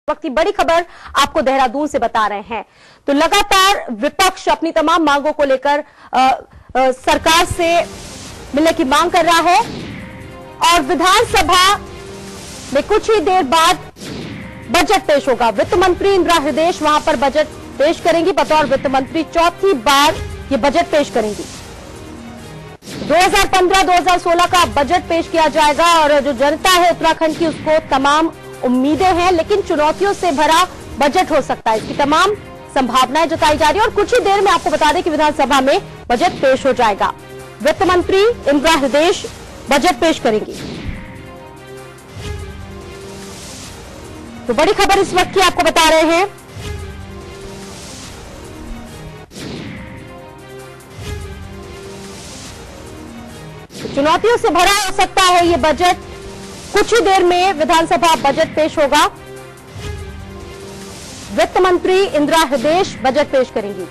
वक्त की बड़ी खबर आपको देहरादून से बता रहे हैं। तो लगातार विपक्ष अपनी तमाम मांगों को लेकर सरकार से मिलने की मांग कर रहा है और विधानसभा में कुछ ही देर बाद बजट पेश होगा। वित्त मंत्री इंदिरा हृदयेश वहां पर बजट पेश करेंगी। बतौर वित्त मंत्री चौथी बार ये बजट पेश करेंगी। 2015-2016 का बजट पेश किया जाएगा और जो जनता है उत्तराखंड की उसको तमाम उम्मीदें हैं, लेकिन चुनौतियों से भरा बजट हो सकता है। इसकी तमाम संभावनाएं जताई जा रही है और कुछ ही देर में आपको बता दें कि विधानसभा में बजट पेश हो जाएगा। वित्त मंत्री इंदिरा हृदयेश बजट पेश करेंगी। तो बड़ी खबर इस वक्त की आपको बता रहे हैं। चुनौतियों से भरा हो सकता है ये बजट। कुछ ही देर में विधानसभा बजट पेश होगा। वित्त मंत्री इंदिरा हृदयेश बजट पेश करेंगी।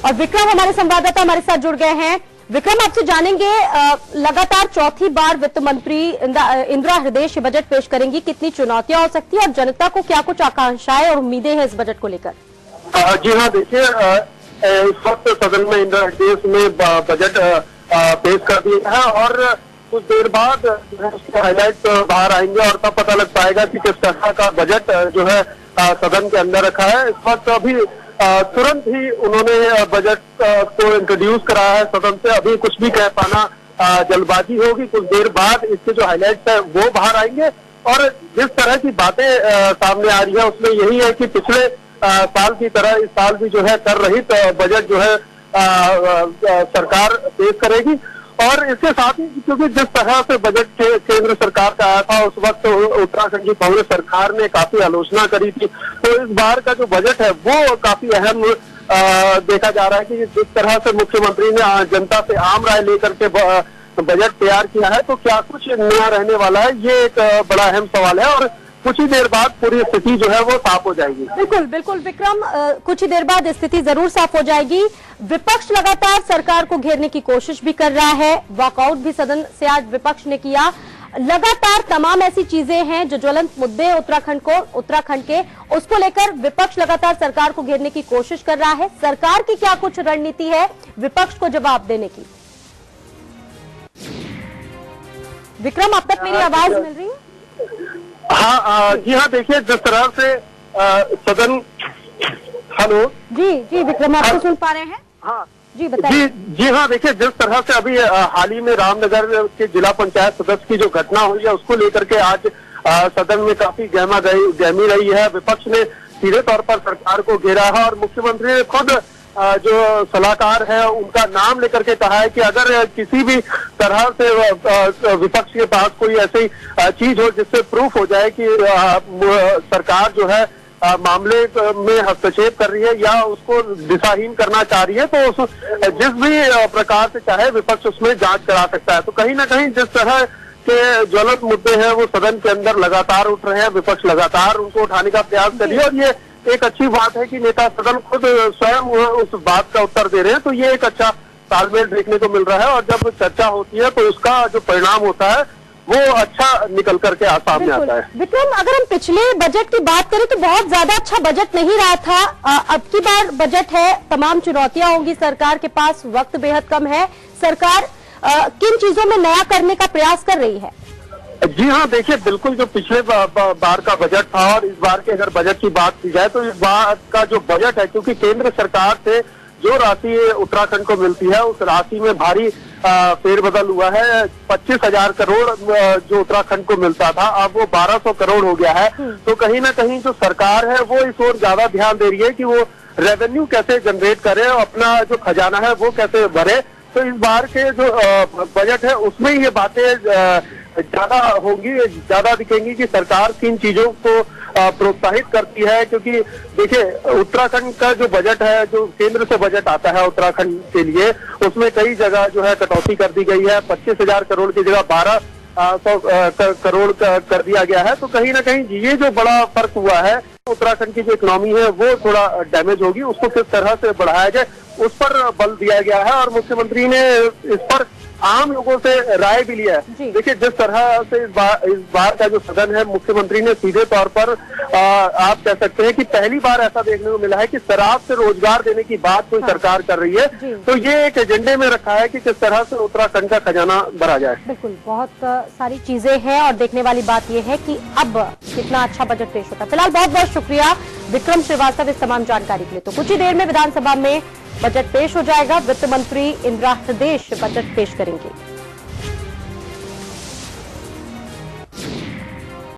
और विक्रम हमारे संवाददाता हमारे साथ जुड़ गए हैं। विक्रम, आपसे जानेंगे, लगातार चौथी बार वित्त मंत्री इंदिरा हृदयेश बजट पेश करेंगी। कितनी चुनौतियां हो सकती है और जनता को क्या कुछ आकांक्षाएं और उम्मीदें हैं इस बजट को लेकर? जी हाँ, देखिए, इस वक्त सदन में इंदिरा हृदयेश ने बजट पेश कर दिया है और कुछ देर बाद उसके हाईलाइट बाहर आएंगे और तब पता लग पाएगा कि किस तरह का बजट जो है सदन के अंदर रखा है। इस वक्त अभी तुरंत ही उन्होंने बजट को इंट्रोड्यूस कराया है सदन से। अभी कुछ भी कह पाना जल्दबाजी होगी। कुछ देर बाद इसके जो हाईलाइट्स है वो बाहर आएंगे और जिस तरह की बातें सामने आ रही है उसमें यही है कि पिछले साल की तरह इस साल भी जो है कर रहित बजट जो है सरकार पेश करेगी। और इसके साथ ही क्योंकि जिस तरह से बजट केंद्र सरकार का आया था उस वक्त उत्तराखंड की कांग्रेस सरकार ने काफी आलोचना करी थी, तो इस बार का जो बजट है वो काफी अहम देखा जा रहा है कि जिस तरह से मुख्यमंत्री ने जनता से आम राय लेकर के बजट तैयार किया है तो क्या कुछ नया रहने वाला है, ये एक बड़ा अहम सवाल है। और कुछ ही देर बाद पूरी स्थिति जो है वो साफ हो जाएगी। बिल्कुल बिल्कुल विक्रम, कुछ ही देर बाद स्थिति जरूर साफ हो जाएगी। विपक्ष लगातार सरकार को घेरने की कोशिश भी कर रहा है। वॉकआउट भी सदन से आज विपक्ष ने किया। लगातार तमाम ऐसी चीजें हैं जो ज्वलंत मुद्दे उत्तराखंड के उसको लेकर विपक्ष लगातार सरकार को घेरने की कोशिश कर रहा है। सरकार की क्या कुछ रणनीति है विपक्ष को जवाब देने की? विक्रम, अब तक मेरी आवाज मिल रही है? हाँ, जी हाँ, देखिए, जिस तरह से सदन, हेलो, जी विक्रम, आपको सुन पा रहे हैं? हाँ जी बताइए। जी हाँ, देखिए, जिस तरह से अभी हाल ही में रामनगर के जिला पंचायत सदस्य की जो घटना हुई है उसको लेकर के आज सदन में काफी गहमी रही है। विपक्ष ने सीधे तौर पर सरकार को घेरा है और मुख्यमंत्री ने खुद जो सलाहकार है उनका नाम लेकर के कहा है कि अगर किसी भी तरह से विपक्ष के पास कोई ऐसी चीज हो जिससे प्रूफ हो जाए कि सरकार जो है मामले में हस्तक्षेप कर रही है या उसको दिशाहीन करना चाह रही है तो जिस भी प्रकार से चाहे विपक्ष उसमें जांच करा सकता है। तो कहीं ना कहीं जिस तरह के ज्वलंत मुद्दे हैं वो सदन के अंदर लगातार उठ रहे हैं, विपक्ष लगातार उनको उठाने का प्रयास कर रही है और ये एक अच्छी बात है कि नेता सदन खुद स्वयं उस बात का उत्तर दे रहे हैं। तो ये एक अच्छा तालमेल देखने को मिल रहा है और जब चर्चा होती है तो उसका जो परिणाम होता है वो अच्छा निकल करके सामने आता है। विक्रम, अगर हम पिछले बजट की बात करें तो बहुत ज्यादा अच्छा बजट नहीं रहा था। अब की बार बजट है, तमाम चुनौतियां होंगी, सरकार के पास वक्त बेहद कम है। सरकार किन चीजों में नया करने का प्रयास कर रही है? जी हाँ, देखिए, बिल्कुल, जो पिछले बार का बजट था और इस बार के अगर बजट की बात की जाए तो इस बार का जो बजट है, क्योंकि केंद्र सरकार से जो राशि उत्तराखंड को मिलती है उस राशि में भारी फेरबदल हुआ है। 25,000 करोड़ जो उत्तराखंड को मिलता था अब वो 1200 करोड़ हो गया है। तो कहीं ना कहीं जो सरकार है वो इस ओर ज्यादा ध्यान दे रही है कि वो रेवेन्यू कैसे जनरेट करे और अपना जो खजाना है वो कैसे भरे। तो इस बार के जो बजट है उसमें ये बातें ज्यादा होंगी, ज्यादा दिखेंगी कि सरकार किन चीजों को प्रोत्साहित करती है। क्योंकि देखिए, उत्तराखंड का जो बजट है, जो केंद्र से बजट आता है उत्तराखंड के लिए, उसमें कई जगह जो है कटौती कर दी गई है। 25,000 करोड़ की जगह 1200 करोड़ कर दिया गया है। तो कहीं ना कहीं ये जो बड़ा फर्क हुआ है, उत्तराखंड की जो इकोनॉमी है वो थोड़ा डैमेज होगी, उसको किस तरह से बढ़ाया जाए उस पर बल दिया गया है और मुख्यमंत्री ने इस पर आम लोगों से राय भी लिया है। देखिए, जिस तरह से इस बार का जो सदन है, मुख्यमंत्री ने सीधे तौर पर आप कह सकते हैं कि पहली बार ऐसा देखने को मिला है कि शराब से रोजगार देने की बात कोई सरकार कर रही है। तो ये एक एजेंडे में रखा है कि किस तरह से उत्तराखंड का खजाना भरा जाए। बिल्कुल, बहुत सारी चीजें हैं और देखने वाली बात यह है कि अब कितना अच्छा बजट पेश होता है। फिलहाल बहुत बहुत शुक्रिया विक्रम श्रीवास्तव इस तमाम जानकारी के लिए। तो कुछ ही देर में विधानसभा में बजट पेश हो जाएगा। वित्त मंत्री इंदिरा हृदयेश बजट पेश करेंगे।